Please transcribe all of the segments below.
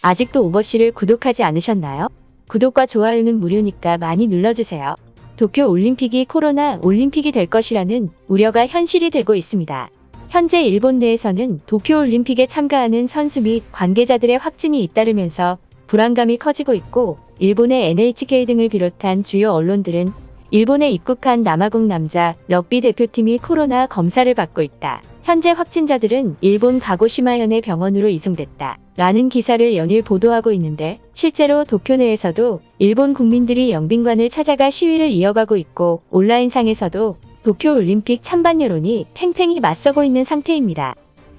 아직도 오버씨를 구독하지 않으셨나요? 구독과 좋아요는 무료니까 많이 눌러주세요. 도쿄 올림픽이 코로나 올림픽이 될 것이라는 우려가 현실이 되고 있습니다. 현재 일본 내에서는 도쿄 올림픽에 참가하는 선수 및 관계자들의 확진이 잇따르면서 불안감이 커지고 있고, 일본의 NHK 등을 비롯한 주요 언론들은 일본에 입국한 남아공 남자 럭비 대표팀이 코로나 검사를 받고 있다. 현재 확진자들은 일본 가고시마현의 병원으로 이송됐다. 라는 기사를 연일 보도하고 있는데, 실제로 도쿄 내에서도 일본 국민들이 영빈관을 찾아가 시위를 이어가고 있고, 온라인상에서도 도쿄 올림픽 찬반 여론이 팽팽히 맞서고 있는 상태입니다.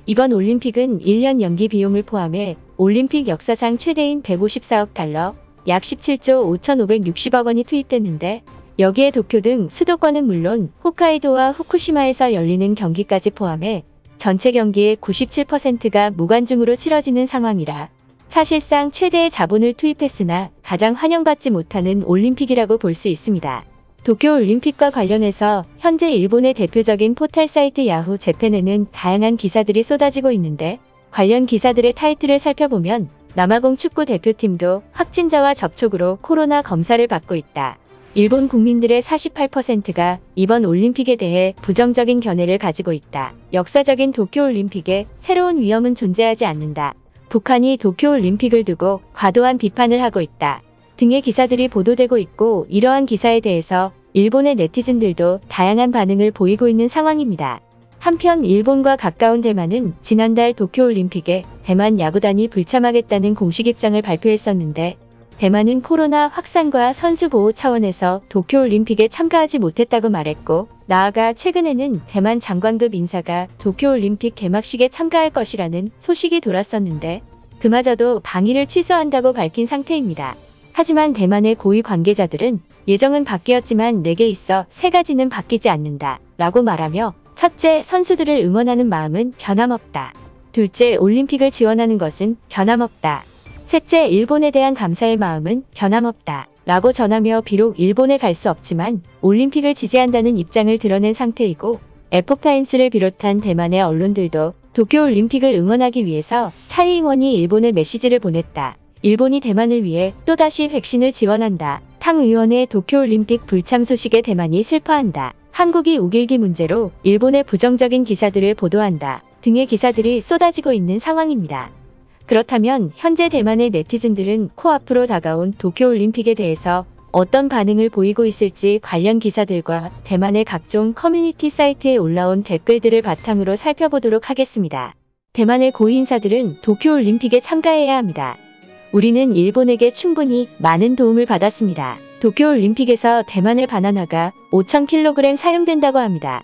이번 올림픽은 1년 연기 비용을 포함해 올림픽 역사상 최대인 154억 달러, 약 17조 5,560억 원이 투입됐는데, 여기에 도쿄 등 수도권은 물론 홋카이도와 후쿠시마에서 열리는 경기까지 포함해 전체 경기의 97%가 무관중으로 치러지는 상황이라 사실상 최대의 자본을 투입했으나 가장 환영받지 못하는 올림픽이라고 볼 수 있습니다. 도쿄 올림픽과 관련해서 현재 일본의 대표적인 포털 사이트 야후 재팬에는 다양한 기사들이 쏟아지고 있는데, 관련 기사들의 타이틀을 살펴보면 남아공 축구 대표팀도 확진자와 접촉으로 코로나 검사를 받고 있다. 일본 국민들의 48%가 이번 올림픽에 대해 부정적인 견해를 가지고 있다. 역사적인 도쿄올림픽에 새로운 위험은 존재하지 않는다. 북한이 도쿄올림픽을 두고 과도한 비판을 하고 있다. 등의 기사들이 보도되고 있고, 이러한 기사에 대해서 일본의 네티즌들도 다양한 반응을 보이고 있는 상황입니다. 한편 일본과 가까운 대만은 지난달 도쿄올림픽에 대만 야구단이 불참하겠다는 공식 입장을 발표했었는데, 대만은 코로나 확산과 선수 보호 차원에서 도쿄올림픽에 참가하지 못했다고 말했고, 나아가 최근에는 대만 장관급 인사가 도쿄올림픽 개막식에 참가할 것이라는 소식이 돌았었는데, 그마저도 방일을 취소한다고 밝힌 상태입니다. 하지만 대만의 고위 관계자들은 예정은 바뀌었지만 내게 있어 세 가지는 바뀌지 않는다 라고 말하며, 첫째, 선수들을 응원하는 마음은 변함없다. 둘째, 올림픽을 지원하는 것은 변함없다. 셋째, 일본에 대한 감사의 마음은 변함없다 라고 전하며, 비록 일본에 갈 수 없지만 올림픽을 지지한다는 입장을 드러낸 상태이고, 에폭타임스를 비롯한 대만의 언론들도 도쿄올림픽을 응원하기 위해서 차이잉원이 일본에 메시지를 보냈다. 일본이 대만을 위해 또다시 백신을 지원한다. 탕 의원의 도쿄올림픽 불참 소식에 대만이 슬퍼한다. 한국이 우길기 문제로 일본의 부정적인 기사들을 보도한다. 등의 기사들이 쏟아지고 있는 상황입니다. 그렇다면 현재 대만의 네티즌들은 코앞으로 다가온 도쿄올림픽에 대해서 어떤 반응을 보이고 있을지 관련 기사들과 대만의 각종 커뮤니티 사이트에 올라온 댓글들을 바탕으로 살펴보도록 하겠습니다. 대만의 고위 인사들은 도쿄올림픽에 참가해야 합니다. 우리는 일본에게 충분히 많은 도움을 받았습니다. 도쿄올림픽에서 대만의 바나나가 5,000kg 사용된다고 합니다.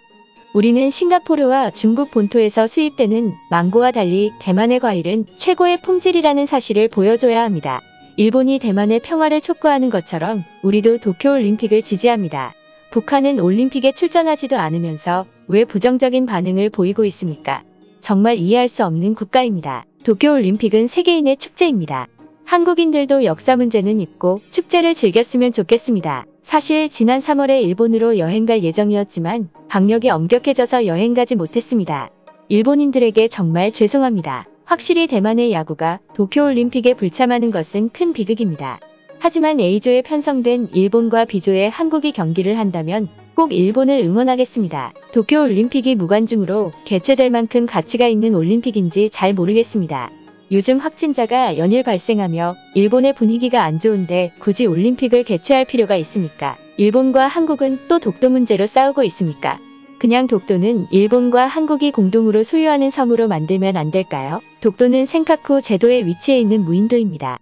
우리는 싱가포르와 중국 본토에서 수입되는 망고와 달리 대만의 과일은 최고의 품질이라는 사실을 보여줘야 합니다. 일본이 대만의 평화를 촉구하는 것처럼 우리도 도쿄올림픽을 지지합니다. 북한은 올림픽에 출전하지도 않으면서 왜 부정적인 반응을 보이고 있습니까? 정말 이해할 수 없는 국가입니다. 도쿄올림픽은 세계인의 축제입니다. 한국인들도 역사 문제는 잊고 축제를 즐겼으면 좋겠습니다. 사실 지난 3월에 일본으로 여행 갈 예정이었지만 방역이 엄격해져서 여행 가지 못했습니다. 일본인들에게 정말 죄송합니다. 확실히 대만의 야구가 도쿄올림픽에 불참하는 것은 큰 비극입니다. 하지만 A조에 편성된 일본과 B조의 한국이 경기를 한다면 꼭 일본을 응원하겠습니다. 도쿄올림픽이 무관중으로 개최될 만큼 가치가 있는 올림픽인지 잘 모르겠습니다. 요즘 확진자가 연일 발생하며 일본의 분위기가 안 좋은데 굳이 올림픽을 개최할 필요가 있습니까? 일본과 한국은 또 독도 문제로 싸우고 있습니까? 그냥 독도는 일본과 한국이 공동으로 소유하는 섬으로 만들면 안 될까요? 독도는 센카쿠 제도에 위치해 있는 무인도입니다.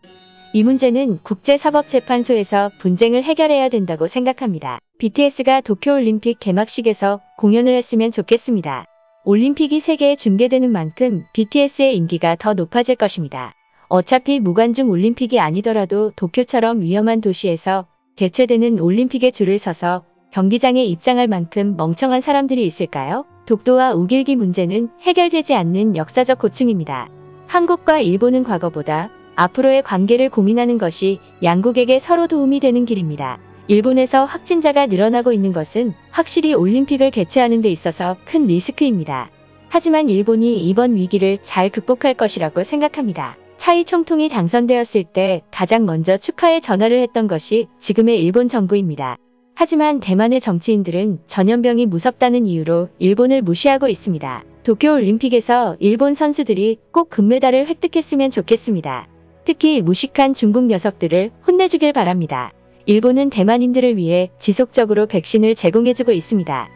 이 문제는 국제사법재판소에서 분쟁을 해결해야 된다고 생각합니다. BTS가 도쿄올림픽 개막식에서 공연을 했으면 좋겠습니다. 올림픽이 세계에 중계되는 만큼 BTS의 인기가 더 높아질 것입니다. 어차피 무관중 올림픽이 아니더라도 도쿄처럼 위험한 도시에서 개최되는 올림픽에 줄을 서서 경기장에 입장할 만큼 멍청한 사람들이 있을까요? 독도와 우길기 문제는 해결되지 않는 역사적 고충입니다. 한국과 일본은 과거보다 앞으로의 관계를 고민하는 것이 양국에게 서로 도움이 되는 길입니다. 일본에서 확진자가 늘어나고 있는 것은 확실히 올림픽을 개최하는 데 있어서 큰 리스크입니다. 하지만 일본이 이번 위기를 잘 극복할 것이라고 생각합니다. 차이 총통이 당선되었을 때 가장 먼저 축하의 전화를 했던 것이 지금의 일본 정부입니다. 하지만 대만의 정치인들은 전염병이 무섭다는 이유로 일본을 무시하고 있습니다. 도쿄올림픽에서 일본 선수들이 꼭 금메달을 획득했으면 좋겠습니다. 특히 무식한 중국 녀석들을 혼내주길 바랍니다. 일본은 대만인들을 위해 지속적으로 백신을 제공해주고 있습니다.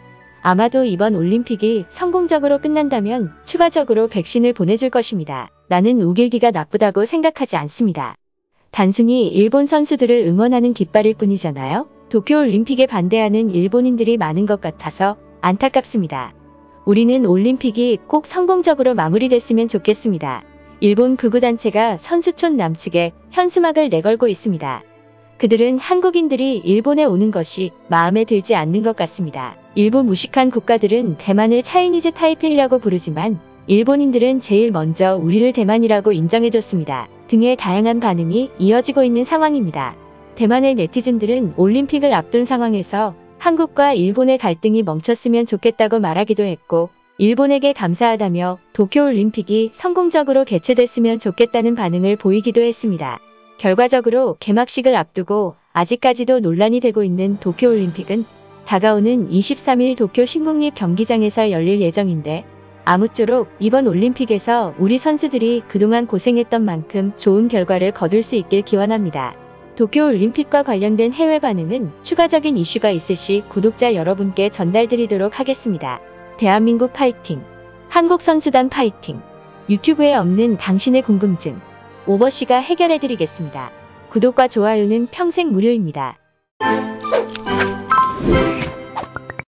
아마도 이번 올림픽이 성공적으로 끝난다면 추가적으로 백신을 보내줄 것입니다. 나는 우길기가 나쁘다고 생각하지 않습니다. 단순히 일본 선수들을 응원하는 깃발일 뿐이잖아요. 도쿄올림픽에 반대하는 일본인들이 많은 것 같아서 안타깝습니다. 우리는 올림픽이 꼭 성공적으로 마무리됐으면 좋겠습니다. 일본 극우단체가 선수촌 남측에 현수막을 내걸고 있습니다. 그들은 한국인들이 일본에 오는 것이 마음에 들지 않는 것 같습니다. 일부 무식한 국가들은 대만을 차이니즈 타이페이라고 부르지만 일본인들은 제일 먼저 우리를 대만이라고 인정해줬습니다. 등의 다양한 반응이 이어지고 있는 상황입니다. 대만의 네티즌들은 올림픽을 앞둔 상황에서 한국과 일본의 갈등이 멈췄으면 좋겠다고 말하기도 했고, 일본에게 감사하다며 도쿄올림픽이 성공적으로 개최됐으면 좋겠다는 반응을 보이기도 했습니다. 결과적으로 개막식을 앞두고 아직까지도 논란이 되고 있는 도쿄올림픽은 다가오는 23일 도쿄 신국립 경기장에서 열릴 예정인데, 아무쪼록 이번 올림픽에서 우리 선수들이 그동안 고생했던 만큼 좋은 결과를 거둘 수 있길 기원합니다. 도쿄올림픽과 관련된 해외 반응은 추가적인 이슈가 있을 시 구독자 여러분께 전달드리도록 하겠습니다. 대한민국 파이팅! 한국 선수단 파이팅! 유튜브에 없는 당신의 궁금증 오버씨가 해결해드리겠습니다. 구독과 좋아요는 평생 무료입니다.